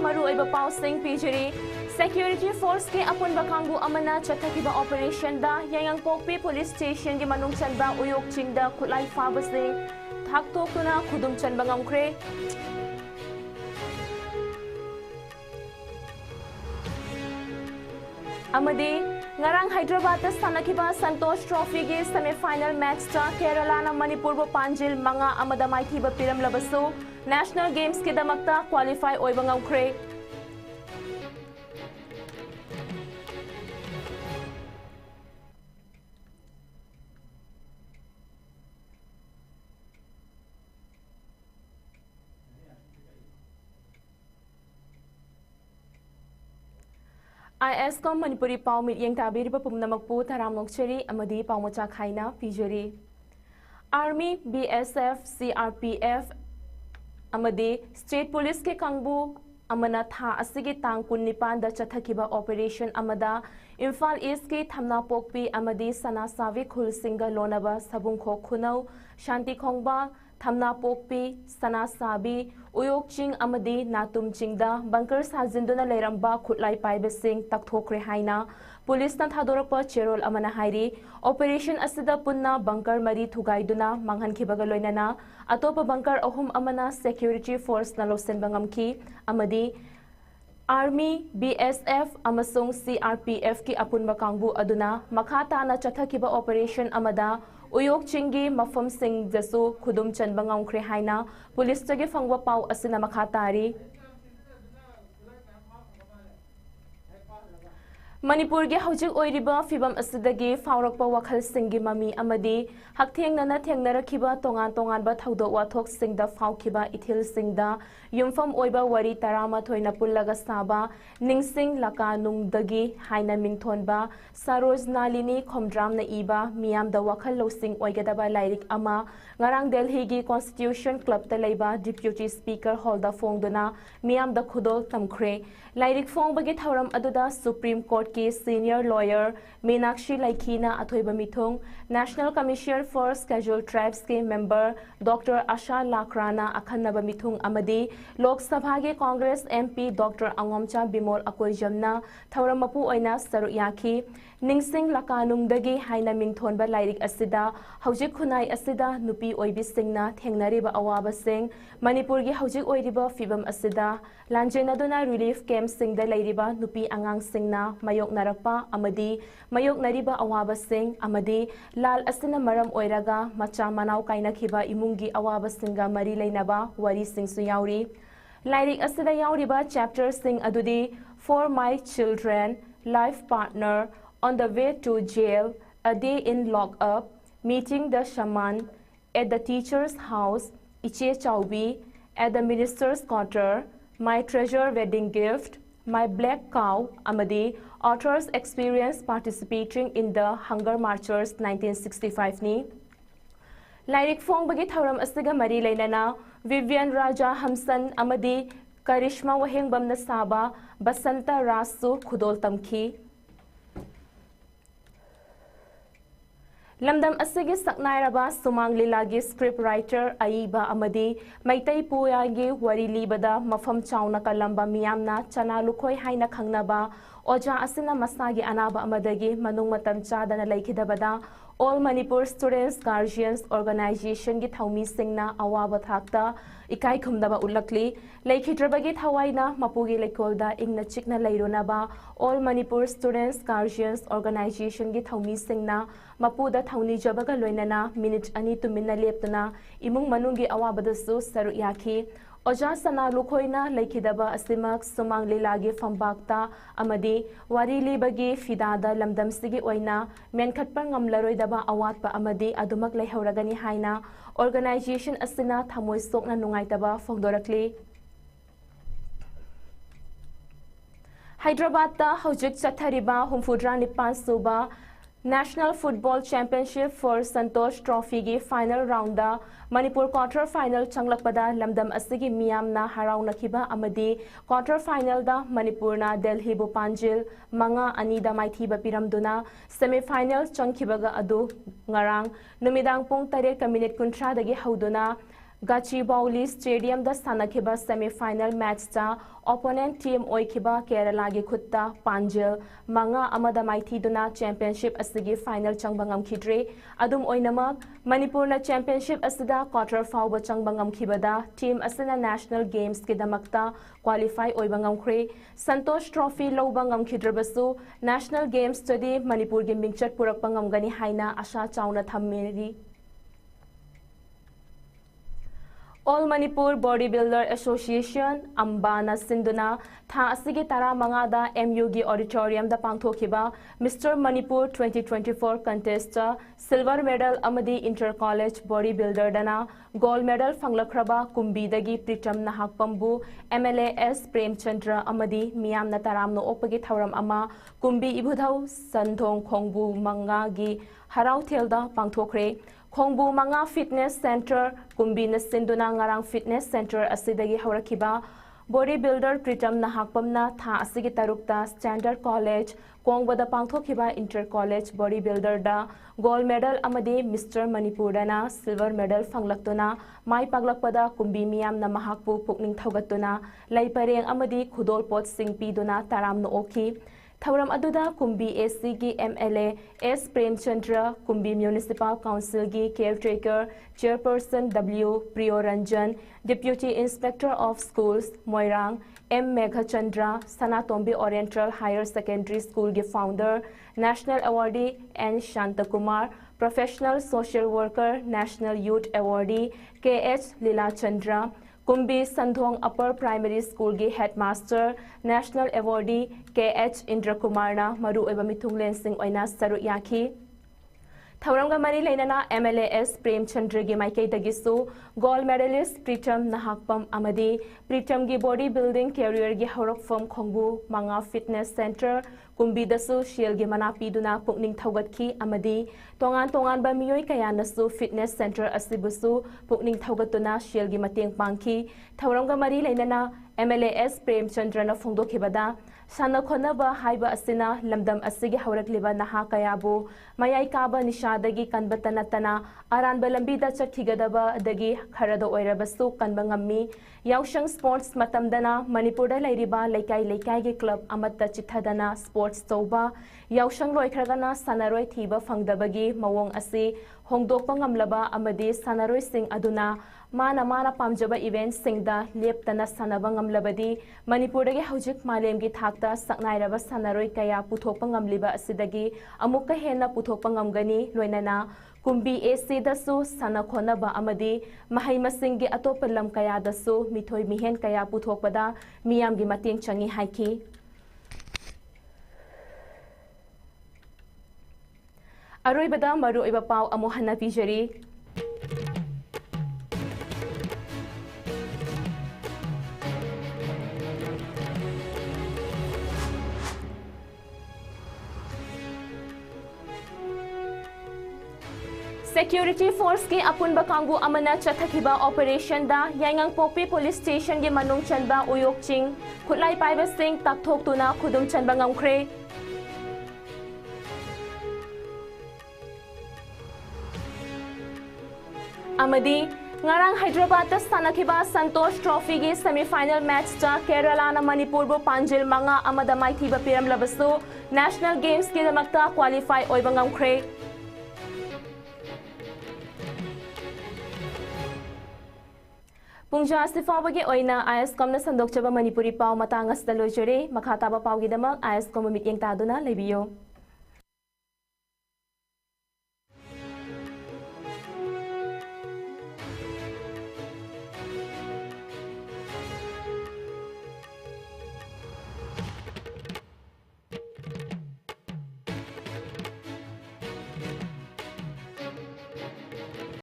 maru oiba pausing pijiri security force ke apun bakangbu amana chathakiba operation da yang pokpi police station gi manung chanba uyok chingda khulai fabasing thaktoktuna khudum chanba ngamkhre amadi ngarang Hyderabad ta sanakiba Santosh Trophy ge semi final match ta Kerala na Manipur bo panjil manga amada maithiba piram labasu National Games ke damakta qualify oiba ngamkhre ISCOM Manipuri Pau mit yang tabir pa pumnamakpu taram ngokcheri amadi paumocha khaina pijeri Army BSF CRPF amadi State Police ke kangbu amana tha asigi tang kunnipan da chathakiba operation amada Imphal East ke thamna pokpi amadi sana savi khul singa lonaba sabungkho khunau shanti khongba thamna pokpi sana sabi uyok ching amadi natum chingda bunker sajinduna leiramba khutlai paibe sing takthokre haina police na thadorpa cherol amana hairi operation asida punna bunker mari thugaiduna manghan khibaga loinana atopa bunker ahum amana security force na losen bangamki amadi Army BSF amasung CRPF ki apunba kangbu aduna makhata na chathakiba operation amada uyok chingi mafam sing jasu khudum chanba ngamkhre haina police tagi fangwa pau asina makhatari Manipur ge haujik oiriba fibam asidagi faurakpa wakhal singi mami amadi haktheng nana thengnara khiba tongan ba thaudo wathok singda faukhiba ithil singda yumfam oiba wari tarama thoina pullaga saba ningsing laka nungdagi haina mingthonba saroj nalini khomdram na iba miam da wakhal losing oigadaba lairik ama ngarang Delhi gi Constitution Club ta leiba Deputy Speaker Holda Fongduna miam da khudol tamkhre lairik fong bagi thauram aduda Supreme Court ki senior lawyer Meenakshi Laikhina athoiba mithung National Commission for Scheduled Tribes ke member Dr. Asha Lakrana akhanaba mithung amadi Lok Sabha ge Congress MP Dr. Angomcha Bimol Akoijamna thauram mapu oina saru yakhi ningsing lakanungdagi haina mingthonba lairik asida haujik khunai asida nupi oibi singna thengnariba awaba sing Manipur gi haujik oiriba fibam asida lanjenaduna relief camp singda lairiba nupi angang singna mayok narakpa amadi mayok nariba awaba sing amadi lal asina maram oiraga macha manau kaina khiba imungi awaba singa mari leinaba wari singsu yauri lairik asida yauriba chapter sing adudi For My Children Life Partner On the Way to Jail, A Day in Lockup, Meeting the Shaman, At the Teacher's House, Iche Chaubi, At the Minister's Quarter, My Treasure Wedding Gift, My Black Cow, Amadi, Author's Experience Participating in the Hunger Marchers 1965 ni. Lairik Fong bagi thauram asiga mari leinana, Vivian Raja Hamsan Amadi, Karishma Waheng Bamna Saba, Basanta Rasu Khudol Tamki. Lamdam asigi saknairaba sumang lilagi script writer aiba amadi maitai puyagi wari libada mafam chauna kalamba miyamna chana lukhoi haina khangnaba oja asina masagi anaba amadagi manung matam chadana laikhidabada All Manipur Students Guardians Organization gi thaumi singna awaba thakta ikai khumdaba ulakli laikhidrabagi thawaina mapugi lekolda ingna chikna leirunaba All Manipur Students Guardians Organization gi thaumi singna mapuda thauni jabaga loinana minute ani tumina leptuna imung manungi awabadasu saru yakhi Oja sana lukhoina laikhidaba asimak sumang lilagi fambakta amadi wari libagi fidada lamdam sigi oina menkhatpar ngamlaroidaba awatpa amadi adumak leihoragani haina organization asina thamoi sokna nungaitaba fongdorakli Hyderabad ta hojik chathariba humfudra nipan suba National Football Championship for Santosh Trophy gi final round da Manipur quarter final changlakpada lamdam asigi miyam na harauna khiba amadi quarter final da Manipur na Delhi bu panjil manga ani da maithi ba piramduna semi final changkhibaga adu ngarang numidang pung 8 minute kuntra dagi hauduna Gachibowli Stadium da sanakiba semi-final match ta opponent team oikiba Kerala gi khutta Panjil manga amada maithi duna championship asigi final changbangam khidre adum oinamak Manipur na championship asida quarter fauba changbangam khibada team asina national games ki damakta qualify oibangam khre Santosh trophy lobangam khidrabasu national games study Manipur gi mingchat purak pangam gani haina asha chauna thammeri All Manipur Bodybuilder Association Ambana Sinduna Tha Asigi Tara Mangada MUG Auditorium da Pangthokiba Mr. Manipur 2024 contest silver medal Amadi Inter College Bodybuilder Dana gold medal Fanglakraba Kumbi Dagi Pritam Nahakpambu MLAS Prem Chandra Amadi Miam Nataram no Opagi Thauram Ama Kumbi Ibudhau Sandhong Khongbu Manga gi Harau Thelda Pangthokre Khongbu Manga Fitness Center Kumbi na Sinduna Ngarang Fitness Center asidagi hawrakiba bodybuilder Pritam Nahakpamna tha asigi tarukta Standard College Kongbada Pangthokiba Inter College Bodybuilder da gold medal amadi Mr. Manipur dana silver medal fanglaktuna mai paglakpada Kumbi miyam na mahakpu pukning thaugatuna laipareng amadi khudol pot singpi duna taram no oki Thauram aduda Kumbi AC gi MLA S Prem Chandra Kumbi Municipal Council gi Caretaker Chairperson W Priyoranjan Deputy Inspector of Schools Moirang M Megha Chandra Sanatombi Oriental Higher Secondary School gi Founder National Awardee N Shantakumar Professional Social Worker National Youth Awardee KH Lila Chandra Kumbi Sandhong Upper Primary School gi Headmaster National Awardee KH Indra Kumarna Maru Eba Mithunglen Singh Oina Saru Yaki Thauramga Mani Lainana MLAS Prem Chandra gi Maikei Dagisu gold medalist Pritam Nahakpam Amadi Pritam gi bodybuilding career gi Horok from Khongbu Manga Fitness Center Kumbi dasu shiel gi manapi duna pukning thaugatki amadi tongan ba miyoi kaya nasu fitness center asibusu pukning thaugatuna shiel gi mateng pangki thauramga mari leinana MLAS Prem Chandra na phongdokhibada sana khonaba haiba asina lamdam asigi haurakliba naha kayabu mayai kaba nishadagi kanbatana tana aranba lambida chathigadaba dagi kharada oirabasu kanba ngammi yaushang sports matamdana Manipurda lairiba laikai gi club amatta chithadana sports toba yaushang loikragana sanaroi thiba fangdabagi mawong asi hongdokpa ngamlaba amadi sanaroi sing aduna mana pamjaba events singda leptana sanaba ngamlabadi Manipurdagi hojik malemgi thakta saknairaba sanaroi kaya puthokpa ngamliba asidagi amukka hena puthokpa ngamgani loinana Kumbi AC dasu sana khonaba amadi mahai masingi atopa lam kaya dasu mithoi mihen kaya puthokpada miyamgi mateng changi haiki Aroibada maru iba pau amo hana pijari Security force ki apun bakangu amana chathakiba operation da yaingang pokpi police station gi manung chanba uyok ching khutlai paiba sing takthok tuna khudum chanba ngamkhre amadi ngarang Hyderabad ta sanakiba Santosh trophy gi semi final match ta Kerala na Manipur bo Panjil manga amada maithiba piram labasu national games ki damakta qualify oiba ngamkhre Pungja Sifawagi Oina ISCOM na sandok chaba Manipuri pau matangas da lojere makhataba pau gi damak ISCOM mit yeng taduna lebiyo